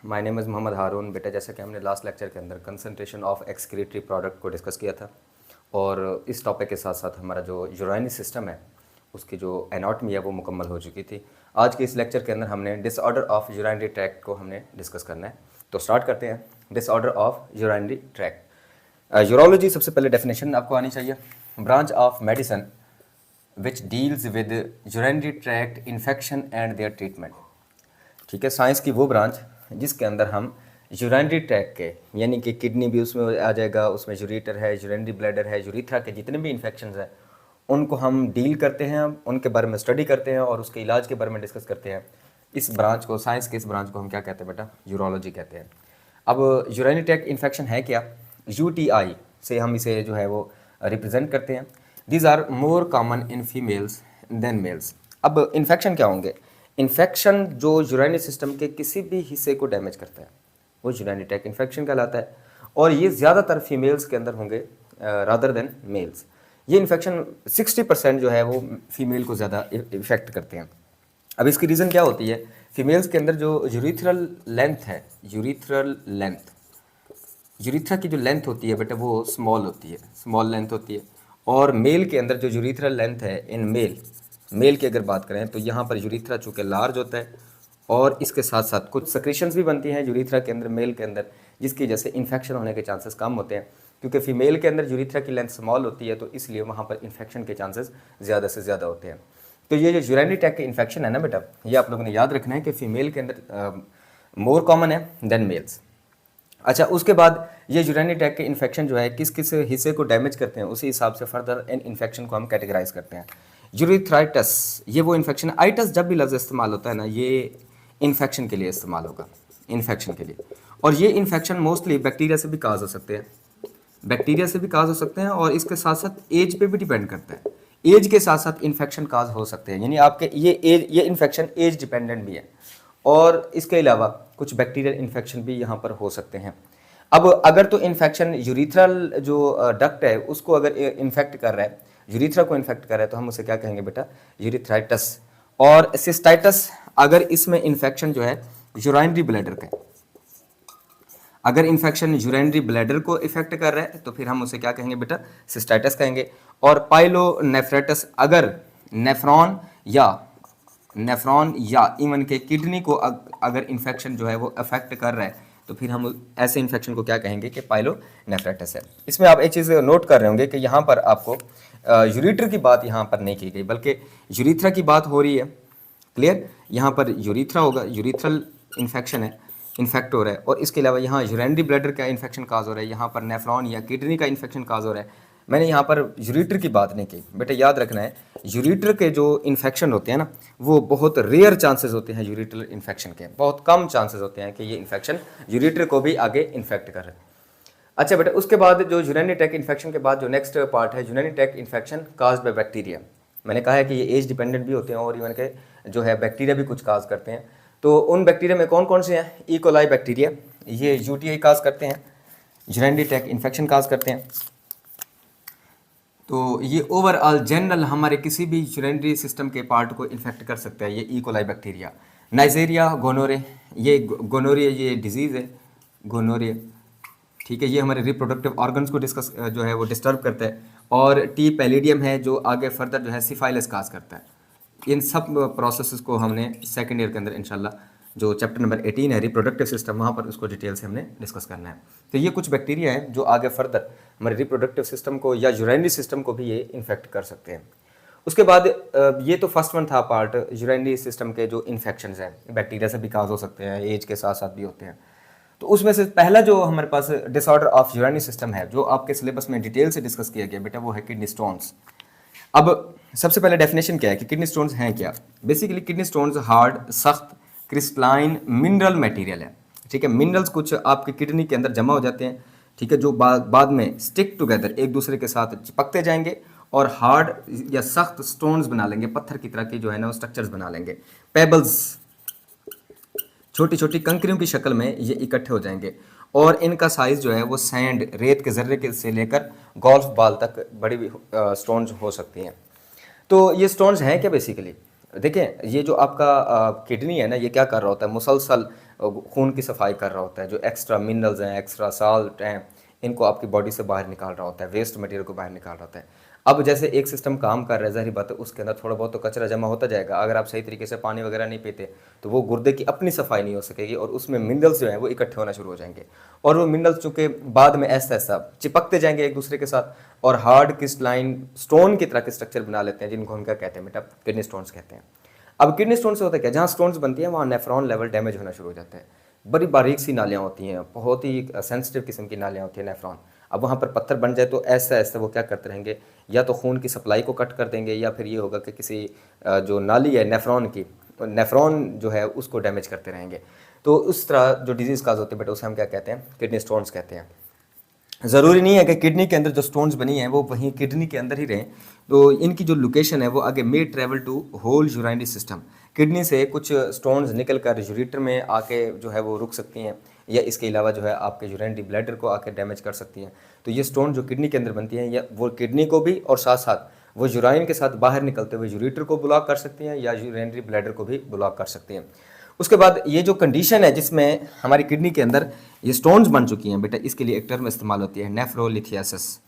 My name is Mohammad हारून। बेटा जैसा कि हमने लास्ट लेक्चर के अंदर कंसंट्रेशन ऑफ एक्सक्रीटरी प्रोडक्ट को डिस्कस किया था और इस टॉपिक के साथ साथ हमारा जो यूराइनरी सिस्टम है उसकी जो एनाटॉमी है वो मुकम्मल हो चुकी थी। आज के इस लेक्चर के अंदर हमने डिसऑर्डर ऑफ यूराइनरी ट्रैक्ट को हमने डिस्कस करना है। तो स्टार्ट करते हैं। Disorder of urinary tract. Urology सबसे पहले डेफिनेशन आपको आनी चाहिए। Branch of medicine which deals with urinary tract infection and their treatment. ठीक है, साइंस की वो ब्रांच जिसके अंदर हम यूराइनरी ट्रैक्ट के यानी कि किडनी भी उसमें आ जाएगा, उसमें यूरेटर है, यूरिनरी ब्लैडर है, यूरीथ्रा के जितने भी इन्फेक्शंस हैं उनको हम डील करते हैं, उनके बारे में स्टडी करते हैं और उसके इलाज के बारे में डिस्कस करते हैं। इस ब्रांच को, साइंस के इस ब्रांच को हम क्या कहते हैं बेटा? यूरोलॉजी कहते हैं। अब यूराइनरी ट्रैक्ट इन्फेक्शन है क्या? यूटीआई से हम इसे जो है वो रिप्रेजेंट करते हैं। These are more common in females than males. अब इन्फेक्शन क्या होंगे? इन्फेक्शन जो यूराइनरी सिस्टम के किसी भी हिस्से को डैमेज करता है वो यूराइनरी ट्रैक्ट इन्फेक्शन कहलाता है और ये ज़्यादातर फीमेल्स के अंदर होंगे रादर देन मेल्स। ये इन्फेक्शन 60% जो है वो फीमेल को ज़्यादा इफेक्ट करते हैं। अब इसकी रीज़न क्या होती है? फीमेल्स के अंदर जो यूरीथ्रल लेंथ है, यूरीथ्रा की जो लेंथ होती है बेटा वो स्मॉल होती है, स्मॉल लेंथ होती है। और मेल के अंदर जो यूरीथ्रल लेंथ है, इन मेल की अगर बात करें तो यहाँ पर यूरीथ्रा चूँकि लार्ज होता है और इसके साथ साथ कुछ सक्रीशंस भी बनती हैं यूरीथ्रा के अंदर, मेल के अंदर, जिसकी वजह से इन्फेक्शन होने के चांसेस कम होते हैं। क्योंकि फीमेल के अंदर यूरीथ्रा की लेंथ स्मॉल होती है तो इसलिए वहाँ पर इन्फेक्शन के चांसेस ज़्यादा से ज़्यादा होते हैं। तो ये जो यूरिनरी ट्रैक्ट के इन्फेक्शन है ना बेटा, ये आप लोगों ने याद रखना है कि फ़ीमेल के अंदर मोर कॉमन है देन मेल्स। अच्छा, उसके बाद ये यूरिनरी ट्रैक्ट के इन्फेक्शन जो है किस किस हिस्से को डैमेज करते हैं उसी हिसाब से फर्दर इन इन्फेक्शन को हम कैटेगराइज करते हैं। यूरिथ्राइटिस, ये वो इन्फेक्शन, आइटस जब भी लफ्ज़ इस्तेमाल होता है ना ये इन्फेक्शन के लिए इस्तेमाल होगा, इन्फेक्शन के लिए। और ये इन्फेक्शन मोस्टली बैक्टीरिया से भी काज हो सकते हैं, बैक्टीरिया से भी काज हो सकते हैं और इसके साथ साथ एज पे भी डिपेंड करता है। एज के साथ साथ इन्फेक्शन काज हो सकते हैं, यानी आपके ये इन्फेक्शन एज डिपेंडेंट भी है और इसके अलावा कुछ बैक्टीरियल इन्फेक्शन भी यहाँ पर हो सकते हैं। अब अगर तो इन्फेक्शन यूरीथ्रल जो डक्ट है उसको अगर इन्फेक्ट कर रहा है, यूरीथ्रा को इन्फेक्ट कर रहा है तो हम उसे क्या कहेंगे बेटा? यूरिथ्राइटिस। और सिस्टाइटिस, अगर इसमें इन्फेक्शन जो है यूराइनरी ब्लैडर का, अगर इन्फेक्शन यूरिनरी ब्लैडर को इफेक्ट कर रहा है तो फिर हम उसे क्या कहेंगे बेटा? सिस्टाइटिस कहेंगे। और पाइलोनेफ्राइटिस, अगर नेफ्रॉन या इवन के किडनी को अगर इन्फेक्शन जो है वो अफेक्ट कर रहा है तो फिर हम ऐसे इन्फेक्शन को क्या कहेंगे कि पाइलोनेफ्राइटिस है। इसमें आप एक चीज़ नोट कर रहे होंगे कि यहाँ पर आपको यूरीटर की बात यहाँ पर नहीं की गई बल्कि यूरीथ्रा की बात हो रही है। क्लियर? यहाँ पर यूरीथ्रा होगा, यूरीथ्रल इन्फेक्शन है, इन्फेक्ट हो रहा है। और इसके अलावा यहाँ यूरिनरी ब्लैडर का इन्फेक्शन काज हो रहा है, यहाँ पर नेफ्रॉन या किडनी का इन्फेक्शन काज हो रहा है। मैंने यहाँ पर यूरीटर की बात नहीं की बेटा, याद रखना है यूरीटर के जो इन्फेक्शन होते हैं ना वो बहुत रेयर चांसेस होते हैं, यूरीटर इन्फेक्शन के बहुत कम चांसेस होते हैं कि ये इन्फेक्शन यूरीटर को भी आगे इन्फेक्ट कर रहे हैं। अच्छा बेटा, उसके बाद जो यूरिनरी ट्रैक्ट इन्फेक्शन के बाद जो नेक्स्ट पार्ट है urinary tract infection caused by bacteria. मैंने कहा है कि ये एज डिपेंडेंट भी होते हैं और इवन के जो है बैक्टीरिया भी कुछ काज करते हैं। तो उन बैक्टीरिया में कौन कौन से हैं? ई कोलाई बैक्टीरिया, ये यूटीआई काज करते हैं, यूरिनरी ट्रैक्ट इन्फेक्शन काज करते हैं। तो ये ओवरऑल जनरल हमारे किसी भी यूरिनरी सिस्टम के पार्ट को इन्फेक्ट कर सकता है ये ई कोलाई बैक्टीरिया। नाइजेरिया गोनोरे, ये गोनोरिया ये डिजीज़ है गोनोरिया, ठीक है, ये हमारे रिप्रोडक्टिव ऑर्गन्स को डिस्कस जो है वो डिस्टर्ब करता है। और टी पैलिडियम है जो आगे फर्दर जो है सिफाइलिस काज करता है। इन सब प्रोसेसेस को हमने सेकेंड ईयर के अंदर इंशाल्लाह जो चैप्टर नंबर 18 है रिप्रोडक्टिव सिस्टम, वहाँ पर उसको डिटेल से हमने डिस्कस करना है। तो ये कुछ बैक्टीरिया हैं जो आगे फर्दर हमारे रिप्रोडक्टिव सिस्टम को या यूरिनरी सिस्टम को भी ये इन्फेक्ट कर सकते हैं। उसके बाद ये तो फर्स्ट वन था पार्ट, यूरिनरी सिस्टम के जो इन्फेक्शन हैं बैक्टीरिया से भी काज हो सकते हैं, एज के साथ साथ भी होते हैं। तो उसमें से पहला जो हमारे पास डिसऑर्डर ऑफ यूरिनरी सिस्टम है जो आपके सिलेबस में डिटेल से डिस्कस किया गया बेटा वो है किडनी स्टोन्स। अब सबसे पहले डेफिनेशन क्या है कि किडनी स्टोन्स हैं क्या? बेसिकली किडनी स्टोन्स हार्ड, सख्त, क्रिस्टलाइन मिनरल मटेरियल है। ठीक है, मिनरल्स कुछ आपके किडनी के अंदर जमा हो जाते हैं, ठीक है, जो बाद में स्टिक टुगेदर एक दूसरे के साथ चिपकते जाएंगे और हार्ड या सख्त स्टोन्स बना लेंगे, पत्थर की तरह के जो है ना स्ट्रक्चर्स बना लेंगे। पेबल्स, छोटी छोटी कंकरियों की शक्ल में ये इकट्ठे हो जाएंगे और इनका साइज़ जो है वो सैंड, रेत के ज़र्रे के से लेकर गोल्फ बॉल तक बड़ी स्टोन्स हो सकती हैं। तो ये स्टोन्स हैं क्या? बेसिकली देखें, ये जो आपका किडनी है ना ये क्या कर रहा होता है, मुसलसल खून की सफाई कर रहा होता है, जो एक्स्ट्रा मिनरल्स हैं, एक्स्ट्रा साल्ट हैं, इनको आपकी बॉडी से बाहर निकाल रहा होता है, वेस्ट मटेरियल को बाहर निकाल रहा होता है। अब जैसे एक सिस्टम काम कर रहा है, ज़ाहिर बात है उसके अंदर थोड़ा बहुत तो कचरा जमा होता जाएगा। अगर आप सही तरीके से पानी वगैरह नहीं पीते तो वो गुर्दे की अपनी सफाई नहीं हो सकेगी और उसमें मिनरल्स जो हैं वो इकट्ठे होना शुरू हो जाएंगे, और वो मिनरल्स चूँकि बाद में ऐसा ऐसा चिपकते जाएंगे एक दूसरे के साथ और हार्ड क्रिस्टलाइन स्टोन की तरह के स्ट्रक्चर बना लेते हैं, जिनको हम क्या कहते हैं बेटा, किडनी स्टोन्स कहते हैं। अब किडनी स्टोन से होता है क्या, जहाँ स्टोन्स बनती हैं वहाँ नेफ्रॉन लेवल डैमेज होना शुरू हो जाता है। बड़ी बारीक सी नालियाँ होती हैं, बहुत ही सेंसिटिव किस्म की नालियाँ होती हैं नेफ्रॉन। अब वहाँ पर पत्थर बन जाए तो ऐसा ऐसा वो क्या करते रहेंगे, या तो खून की सप्लाई को कट कर देंगे, या फिर ये होगा कि किसी जो नाली है नेफ्रॉन की, नेफ्रॉन जो है उसको डैमेज करते रहेंगे। तो उस तरह जो डिजीज़ काज होते हैं बेटा, उसे हम क्या कहते हैं, किडनी स्टोन्स कहते हैं। ज़रूरी नहीं है कि किडनी के अंदर जो स्टोन्स बनी हैं वो वहीं किडनी के अंदर ही रहें, तो इनकी जो लोकेशन है वो आगे may travel to whole urinary system. Kidney से कुछ स्टोन्स निकल कर यूरेटर में आके जो है वो रुक सकती हैं, या इसके अलावा जो है आपके यूरिनरी ब्लैडर को आके डैमेज कर सकती हैं। तो ये स्टोन जो किडनी के अंदर बनती हैं, या वो किडनी को भी और साथ साथ वो यूराइन के साथ बाहर निकलते हुए यूरेटर को ब्लॉक कर सकती हैं, या यूरिनरी ब्लैडर को भी ब्लॉक कर सकती हैं। उसके बाद ये जो कंडीशन है जिसमें हमारी किडनी के अंदर ये स्टोन्स बन चुकी हैं बेटा, इसके लिए एक टर्म इस्तेमाल होती है, नेफ्रोलिथियासिस।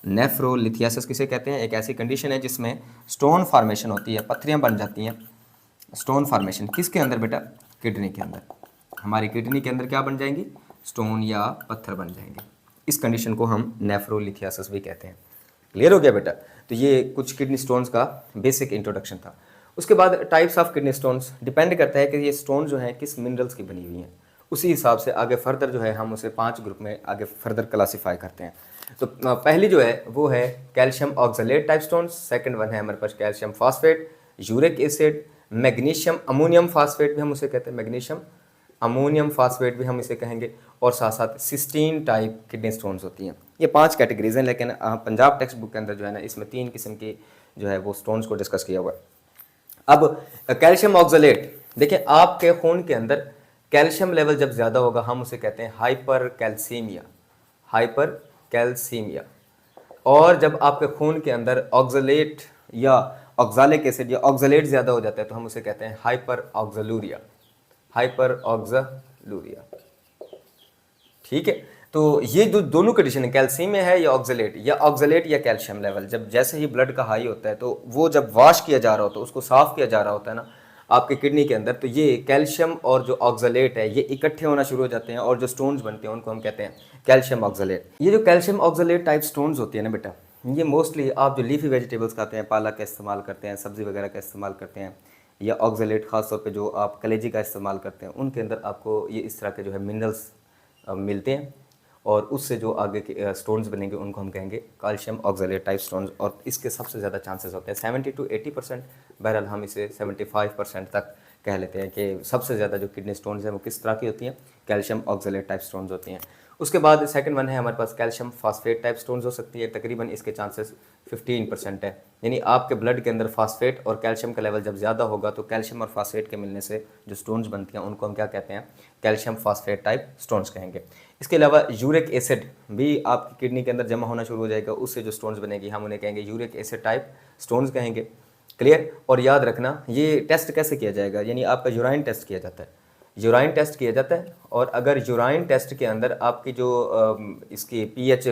नेफ्रोलिथियासिस किसे कहते हैं, एक ऐसी कंडीशन है जिसमें स्टोन फार्मेशन होती है, पत्थरियाँ बन जाती हैं। स्टोन फार्मेशन किसके अंदर बेटा, किडनी के अंदर। हमारी किडनी के अंदर क्या बन जाएंगी, स्टोन या पत्थर बन जाएंगे। इस कंडीशन को हम नेफ्रोलिथियासिस भी कहते हैं। क्लियर हो गया बेटा। तो ये कुछ किडनी स्टोन्स का बेसिक इंट्रोडक्शन था। उसके बाद types of kidney stones depend करता है कि ये स्टोन जो हैं किस मिनरल्स की बनी हुई हैं, उसी हिसाब से आगे फर्दर जो है हम उसे 5 ग्रुप में आगे फर्दर क्लासीफाई करते हैं। तो पहली जो है वो है calcium oxalate type stones, second one है हमारे पास calcium phosphate, uric acid, magnesium ammonium phosphate भी हम उसे कहते हैं, मैग्नीशियम अमोनियम फास्फेट भी हम इसे कहेंगे, और साथ साथ सिस्टीन टाइप किडनी स्टोन्स होती हैं। ये 5 कैटेगरीज हैं, लेकिन पंजाब टेक्स्ट बुक के अंदर जो है ना इसमें 3 किस्म की जो है वो स्टोन्स को डिस्कस किया हुआ है। अब कैल्शियम ऑक्सलेट, देखिए आपके खून के अंदर कैल्शियम लेवल जब ज़्यादा होगा हम उसे कहते हैं हाइपर कैल्सीमिया, हाइपर कैल्सीमिया। और जब आपके खून के अंदर ऑक्सलेट या ऑक्सालिक एसिड या ऑक्सलेट ज़्यादा हो जाता है तो हम उसे कहते हैं हाइपर ऑक्सलूरिया, हाइपर ऑक्सलूरिया। ठीक है, तो ये जो दोनों कंडीशन है, कैल्सीमिया है या ऑक्सलेट या कैल्शियम लेवल, जब जैसे ही ब्लड का हाई होता है तो वो जब वॉश किया जा रहा होता है, उसको साफ किया जा रहा होता है ना आपके किडनी के अंदर, तो ये कैल्शियम और जो ऑक्सलेट है ये इकट्ठे होना शुरू हो जाते हैं, और जो स्टोन्स बनते हैं उनको हम कहते हैं कैल्शियम ऑक्सलेट। ये जो कैल्शियम ऑक्सलेट टाइप स्टोन्स होती है ना बेटा, ये मोस्टली आप जो लीफी वेजिटेबल्स खाते हैं, पालक का इस्तेमाल करते हैं, सब्ज़ी वगैरह का इस्तेमाल करते हैं, या ऑक्सलेट ख़ासतौर पे जो आप कलेजी का इस्तेमाल करते हैं, उनके अंदर आपको ये इस तरह के जो है मिनरल्स मिलते हैं, और उससे जो आगे के स्टोन्स बनेंगे उनको हम कहेंगे कैल्शियम ऑक्सलेट टाइप स्टोन्स। और इसके सबसे ज़्यादा चांसेस होते हैं 70 to 80%, बहरहाल हम इसे 75% तक कह लेते हैं कि सबसे ज़्यादा जो किडनी स्टोन्स हैं वो किस तरह की होती हैं, कैल्शियम ऑक्सलेट टाइप स्टोन्स होती हैं। उसके बाद सेकंड वन है हमारे पास कैल्शियम फास्फेट टाइप स्टोन्स हो सकती है, तकरीबन इसके चांसेस 15% है। यानी आपके ब्लड के अंदर फास्फेट और कैल्शियम का लेवल जब ज़्यादा होगा तो कैल्शियम और फास्फेट के मिलने से जो स्टोन्स बनती हैं उनको हम क्या कहते हैं, कैल्शियम फास्फेट टाइप स्टोन्स कहेंगे। इसके अलावा यूरिक एसिड भी आपकी किडनी के अंदर जमा होना शुरू हो जाएगा, उससे जो स्टोन्स बनेगी हम उन्हें कहेंगे यूरिक एसिड टाइप स्टोन्स कहेंगे। क्लियर। और याद रखना ये टेस्ट कैसे किया जाएगा, यानी आपका यूराइन टेस्ट किया जाता है, यूराइन टेस्ट किया जाता है, और अगर यूराइन टेस्ट के अंदर आपकी जो इसकी पीएच,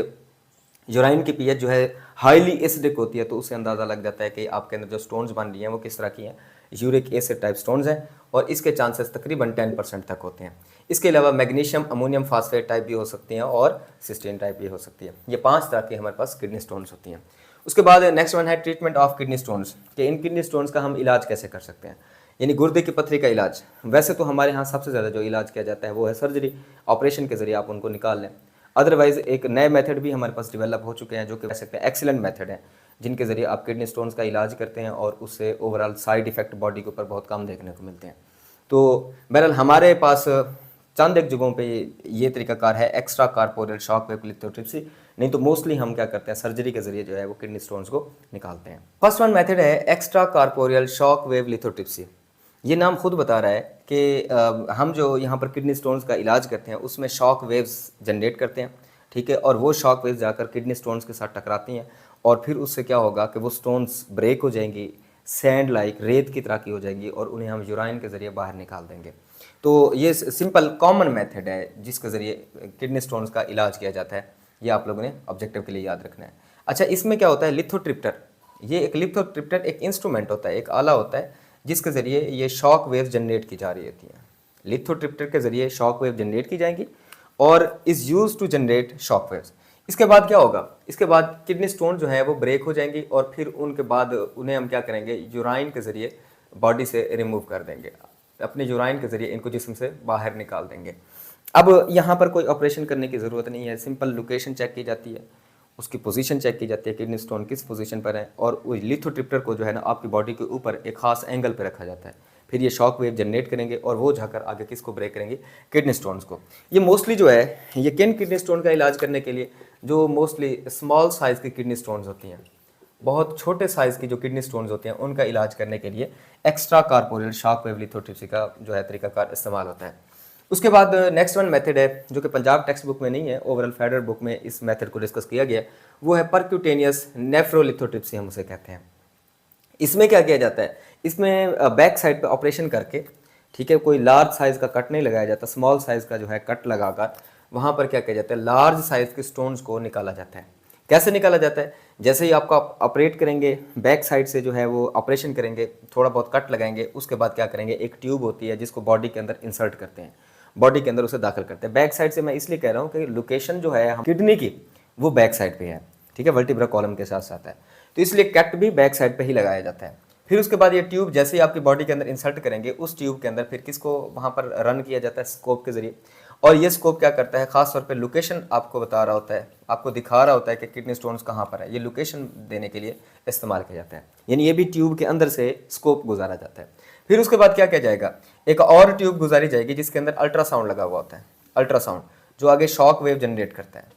यूराइन की पीएच जो है हाईली एसिडिक होती है, तो उससे अंदाज़ा लग जाता है कि आपके अंदर जो स्टोन्स बन रही हैं वो किस तरह की हैं, यूरिक एसिड टाइप स्टोन्स हैं, और इसके चांसेस तकरीबन 10% तक होते हैं। इसके अलावा मैग्नीशियम अमोनियम फास्फेट टाइप भी हो सकती हैं और सिस्टीन टाइप भी हो सकती है। ये 5 तरह की हमारे पास किडनी स्टोन्स होती हैं। उसके बाद नेक्स्ट वन है ट्रीटमेंट ऑफ किडनी स्टोन्स, कि इन किडनी स्टोन्स का हम इलाज कैसे कर सकते हैं, यानी गुर्दे की पथरी का इलाज। वैसे तो हमारे यहाँ सबसे ज़्यादा जो इलाज किया जाता है वो है सर्जरी, ऑपरेशन के ज़रिए आप उनको निकाल लें। अदरवाइज़ एक नए मेथड भी हमारे पास डेवलप हो चुके हैं जो कि कह सकते हैं एक्सीलेंट मेथड है, जिनके ज़रिए आप किडनी स्टोन्स का इलाज करते हैं और उससे ओवरऑल साइड इफ़ेक्ट बॉडी के ऊपर बहुत कम देखने को मिलते हैं। तो बहरहाल हमारे पास चंद एक जगहों पे ये तरीकाकार है extra corporeal shock wave lithotripsy, नहीं तो मोस्टली हम क्या करते हैं सर्जरी के जरिए जो है वो किडनी स्टोन्स को निकालते हैं। फर्स्ट वन मेथड है extra corporeal shock wave lithotripsy. ये नाम खुद बता रहा है कि हम जो यहाँ पर किडनी स्टोन्स का इलाज करते हैं उसमें शॉक वेव्स जनरेट करते हैं, ठीक है, और वो शॉक वेव्स जाकर किडनी स्टोन्स के साथ टकराती हैं, और फिर उससे क्या होगा कि वो स्टोन्स ब्रेक हो जाएंगी, सैंड लाइक रेत की तरह की हो जाएंगी, और उन्हें हम यूराइन के ज़रिए बाहर निकाल देंगे। तो ये सिंपल कॉमन मेथड है जिसके ज़रिए किडनी स्टोन्स का इलाज किया जाता है। ये आप लोगों ने ऑब्जेक्टिव के लिए याद रखना है। अच्छा, इसमें क्या होता है, लिथोट्रिप्टर, ये एक लिथोट्रिप्टर एक इंस्ट्रूमेंट होता है, एक आला होता है जिसके ज़रिए ये शॉक वेव जनरेट की जा रही होती है। लिथोट्रिप्टर के ज़रिए शॉक वेव जनरेट की जाएंगी और is use to generate shock waves. इसके बाद क्या होगा, इसके बाद किडनी स्टोन जो है वो ब्रेक हो जाएंगी और फिर उनके बाद उन्हें हम क्या करेंगे, यूराइन के ज़रिए बॉडी से रिमूव कर देंगे, अपने यूराइन के ज़रिए इनको जिस्म से बाहर निकाल देंगे। अब यहाँ पर कोई ऑपरेशन करने की ज़रूरत नहीं है, सिंपल लोकेशन चेक की जाती है, उसकी पोजीशन चेक की जाती है, किडनी स्टोन किस पोजीशन पर है, और उस लिथोट्रिप्टर को जो है ना आपकी बॉडी के ऊपर एक खास एंगल पर रखा जाता है। फिर ये शॉक वेव जनरेट करेंगे और वो जाकर आगे किसको ब्रेक करेंगे, किडनी स्टोन्स को। ये मोस्टली जो है ये किन किडनी स्टोन का इलाज करने के लिए, जो मोस्टली स्मॉल साइज़ की किडनी स्टोन्स होती हैं, बहुत छोटे साइज़ की जो किडनी स्टोन्स होते हैं उनका इलाज करने के लिए extra corporeal shock wave lithotripsy का जो है तरीकाकार इस्तेमाल होता है। उसके बाद नेक्स्ट वन मेथड है जो कि पंजाब टेक्स्ट बुक में नहीं है, ओवरऑल फेडरल बुक में इस मेथड को डिस्कस किया गया है, वो है परक्यूटेनियस नेफ्रोलिथोट्रिप्सी, हम उसे कहते हैं। इसमें क्या किया जाता है, इसमें बैक साइड पे ऑपरेशन करके, ठीक है, कोई लार्ज साइज़ का कट नहीं लगाया जाता, स्मॉल साइज़ का जो है कट लगाकर वहाँ पर क्या किया जाता है, लार्ज साइज़ के स्टोन्स को निकाला जाता है। कैसे निकाला जाता है, जैसे ही आपको ऑपरेट करेंगे, बैक साइड से जो है वो ऑपरेशन करेंगे, थोड़ा बहुत कट लगाएंगे, उसके बाद क्या करेंगे, एक ट्यूब होती है जिसको बॉडी के अंदर इंसर्ट करते हैं, बॉडी के अंदर उसे दाखिल करते हैं। बैक साइड से मैं इसलिए कह रहा हूँ कि लोकेशन जो है किडनी की वो बैक साइड पे है, ठीक है, वर्टिब्रा कॉलम के साथ साथ है, तो इसलिए कट भी बैक साइड पे ही लगाया जाता है। फिर उसके बाद ये ट्यूब जैसे ही आपकी बॉडी के अंदर इंसर्ट करेंगे, उस ट्यूब के अंदर फिर किसको वहाँ पर रन किया जाता है, स्कोप के जरिए। और ये स्कोप क्या करता है, खास तौर पे लोकेशन आपको बता रहा होता है, आपको दिखा रहा होता है कि किडनी स्टोन्स कहाँ पर है, ये लोकेशन देने के लिए इस्तेमाल किया जाता है। यानी ये भी ट्यूब के अंदर से स्कोप गुजारा जाता है। फिर उसके बाद क्या किया जाएगा, एक और ट्यूब गुजारी जाएगी जिसके अंदर अल्ट्रासाउंड लगा हुआ होता है, अल्ट्रासाउंड जो आगे शॉक वेव जनरेट करता है।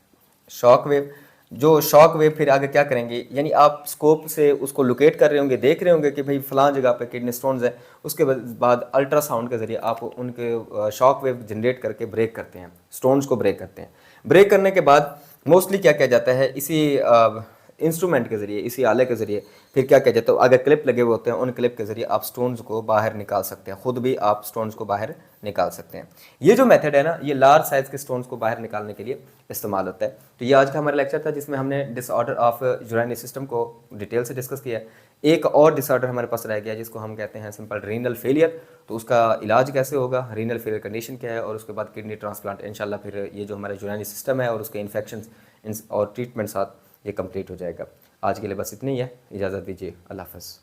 शॉक वेव, जो शॉक वेव फिर आगे क्या करेंगे, यानी आप स्कोप से उसको लोकेट कर रहे होंगे, देख रहे होंगे कि भाई फलां जगह पे किडनी स्टोन्स है, उसके बाद अल्ट्रासाउंड के जरिए आप उनके शॉक वेव जनरेट करके ब्रेक करते हैं, स्टोन्स को ब्रेक करते हैं। ब्रेक करने के बाद मोस्टली क्या किया जाता है, इसी इंस्ट्रूमेंट के जरिए, इसी आले के जरिए फिर क्या किया जाता है, अगर क्लिप लगे हुए होते हैं उन क्लिप के जरिए आप स्टोन्स को बाहर निकाल सकते हैं, खुद भी आप स्टोन्स को बाहर निकाल सकते हैं। ये जो मेथड है ना, ये लार्ज साइज़ के स्टोन्स को बाहर निकालने के लिए इस्तेमाल होता है। तो ये आज का हमारा लेक्चर था जिसमें हमने डिसऑर्डर ऑफ यूरिनरी सिस्टम को डिटेल से डिस्कस किया है। एक और डिसऑर्डर हमारे पास रह गया जिसको हम कहते हैं सिंपल रीनल फेलियर। तो उसका इलाज कैसे होगा, रीनल फेलियर कंडीशन क्या है, और उसके बाद किडनी ट्रांसप्लांट, इंशाल्लाह फिर ये जो हमारा यूरिनरी सिस्टम है और उसके इन्फेक्शन और ट्रीटमेंट साथ ये कंप्लीट हो जाएगा। आज के लिए बस इतनी ही है, इजाज़त दीजिए, अल्लाह हाफ़िज़।